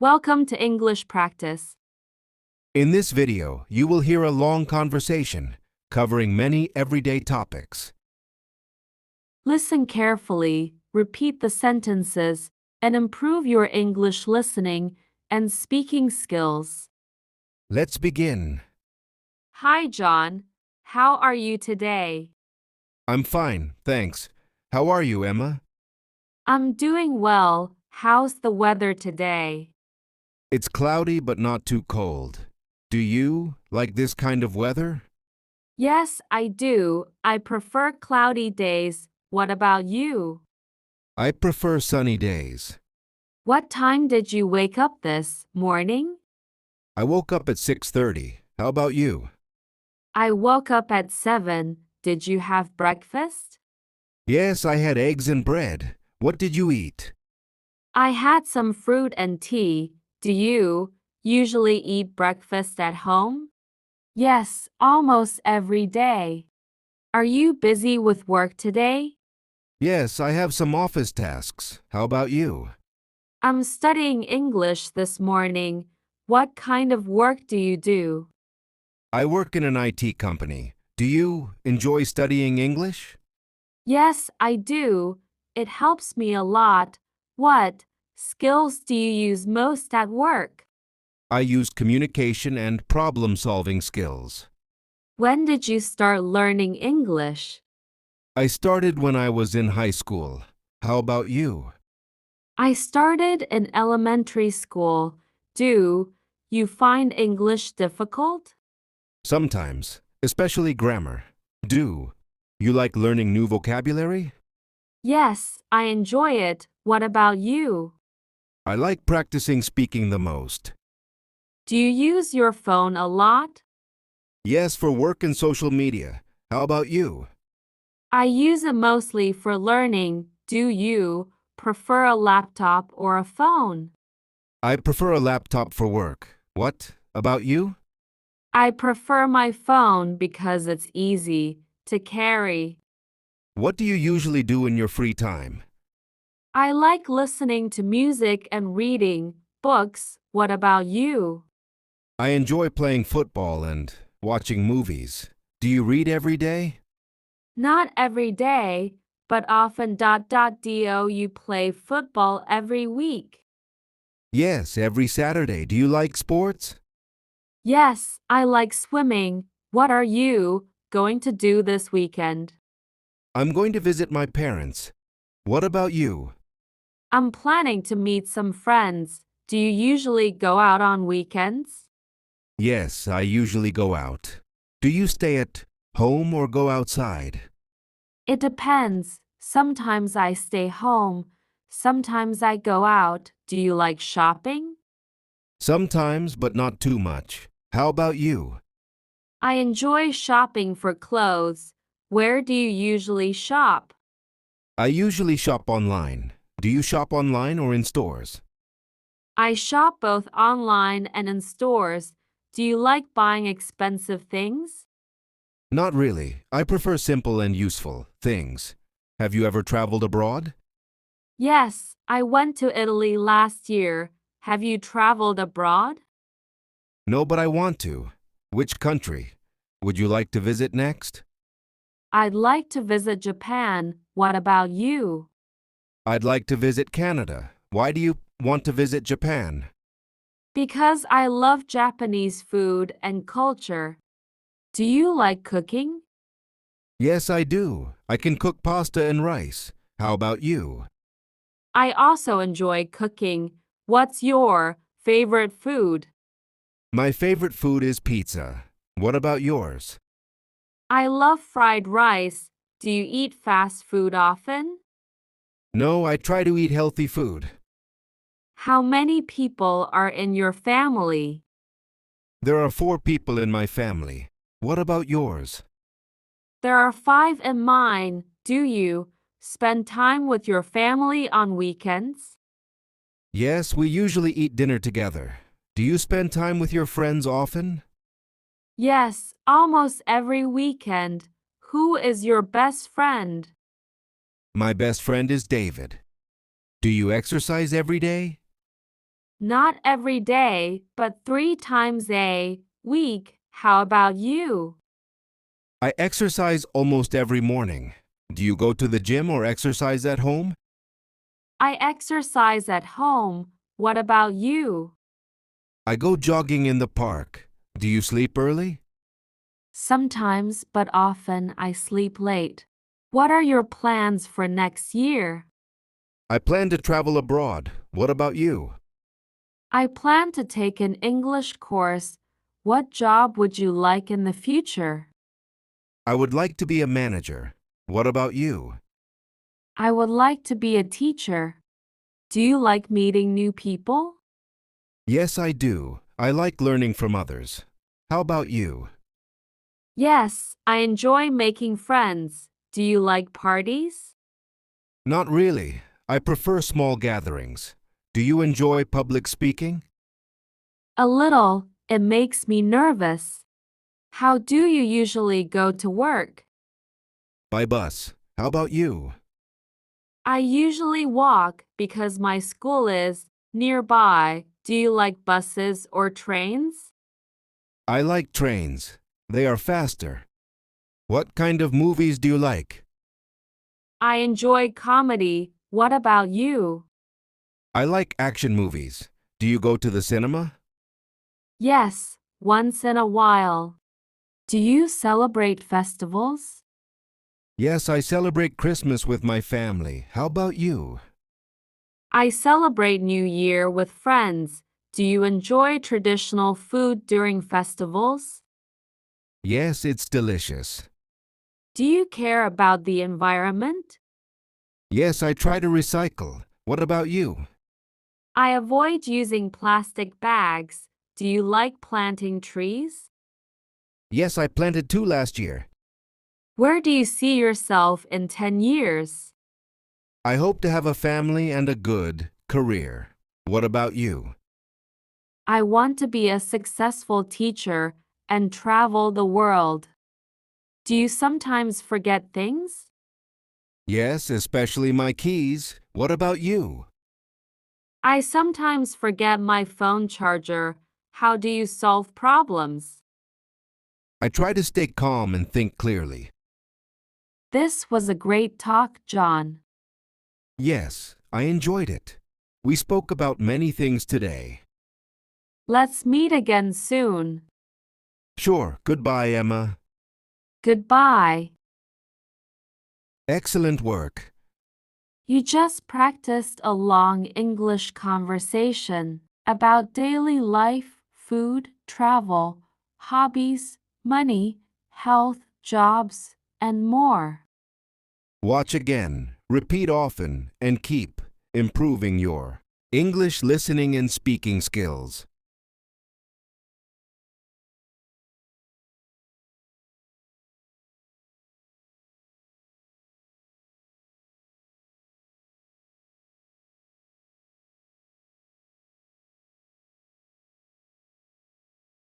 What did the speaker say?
Welcome to English Practice. In this video, you will hear a long conversation covering many everyday topics. Listen carefully, repeat the sentences, and improve your English listening and speaking skills. Let's begin. Hi, John. How are you today? I'm fine, thanks. How are you, Emma? I'm doing well. How's the weather today? It's cloudy but not too cold. Do you like this kind of weather? Yes, I do. I prefer cloudy days. What about you? I prefer sunny days. What time did you wake up this morning? I woke up at 6:30. How about you? I woke up at 7. Did you have breakfast? Yes, I had eggs and bread. What did you eat? I had some fruit and tea. Do you usually eat breakfast at home? Yes, almost every day. Are you busy with work today? Yes, I have some office tasks. How about you? I'm studying English this morning. What kind of work do you do? I work in an IT company. Do you enjoy studying English? Yes, I do. It helps me a lot. What skills do you use most at work? I use communication and problem-solving skills. When did you start learning English? I started when I was in high school. How about you? I started in elementary school. Do you find English difficult? Sometimes, especially grammar. Do you like learning new vocabulary? Yes, I enjoy it. What about you? I like practicing speaking the most. Do you use your phone a lot? Yes, for work and social media. How about you? I use it mostly for learning. Do you prefer a laptop or a phone? I prefer a laptop for work. What about you? I prefer my phone because it's easy to carry. What do you usually do in your free time? I like listening to music and reading books. What about you? I enjoy playing football and watching movies. Do you read every day? Not every day, but often. Do you play football every week? Yes, every Saturday. Do you like sports? Yes, I like swimming. What are you going to do this weekend? I'm going to visit my parents. What about you? I'm planning to meet some friends. Do you usually go out on weekends? Yes, I usually go out. Do you stay at home or go outside? It depends. Sometimes I stay home. Sometimes I go out. Do you like shopping? Sometimes, but not too much. How about you? I enjoy shopping for clothes. Where do you usually shop? I usually shop online. Do you shop online or in stores? I shop both online and in stores. Do you like buying expensive things? Not really. I prefer simple and useful things. Have you ever traveled abroad? Yes, I went to Italy last year. Have you traveled abroad? No, but I want to. Which country would you like to visit next? I'd like to visit Japan. What about you? I'd like to visit Canada. Why do you want to visit Japan? Because I love Japanese food and culture. Do you like cooking? Yes, I do. I can cook pasta and rice. How about you? I also enjoy cooking. What's your favorite food? My favorite food is pizza. What about yours? I love fried rice. Do you eat fast food often? No, I try to eat healthy food. How many people are in your family? There are 4 people in my family. What about yours? There are 5 in mine. Do you spend time with your family on weekends? Yes, we usually eat dinner together. Do you spend time with your friends often? Yes, almost every weekend. Who is your best friend? My best friend is David. Do you exercise every day? Not every day, but 3 times a week. How about you? I exercise almost every morning. Do you go to the gym or exercise at home? I exercise at home. What about you? I go jogging in the park. Do you sleep early? Sometimes, but often, I sleep late. What are your plans for next year? I plan to travel abroad. What about you? I plan to take an English course. What job would you like in the future? I would like to be a manager. What about you? I would like to be a teacher. Do you like meeting new people? Yes, I do. I like learning from others. How about you? Yes, I enjoy making friends. Do you like parties? Not really. I prefer small gatherings. Do you enjoy public speaking? A little. It makes me nervous. How do you usually go to work? By bus. How about you? I usually walk because my school is nearby. Do you like buses or trains? I like trains. They are faster. What kind of movies do you like? I enjoy comedy. What about you? I like action movies. Do you go to the cinema? Yes, once in a while. Do you celebrate festivals? Yes, I celebrate Christmas with my family. How about you? I celebrate New Year with friends. Do you enjoy traditional food during festivals? Yes, it's delicious. Do you care about the environment? Yes, I try to recycle. What about you? I avoid using plastic bags. Do you like planting trees? Yes, I planted two last year. Where do you see yourself in 10 years? I hope to have a family and a good career. What about you? I want to be a successful teacher and travel the world. Do you sometimes forget things? Yes, especially my keys. What about you? I sometimes forget my phone charger. How do you solve problems? I try to stay calm and think clearly. This was a great talk, John. Yes, I enjoyed it. We spoke about many things today. Let's meet again soon. Sure, goodbye, Emma. Goodbye. Excellent work. You just practiced a long English conversation about daily life, food, travel, hobbies, money, health, jobs, and more. Watch again, repeat often, and keep improving your English listening and speaking skills.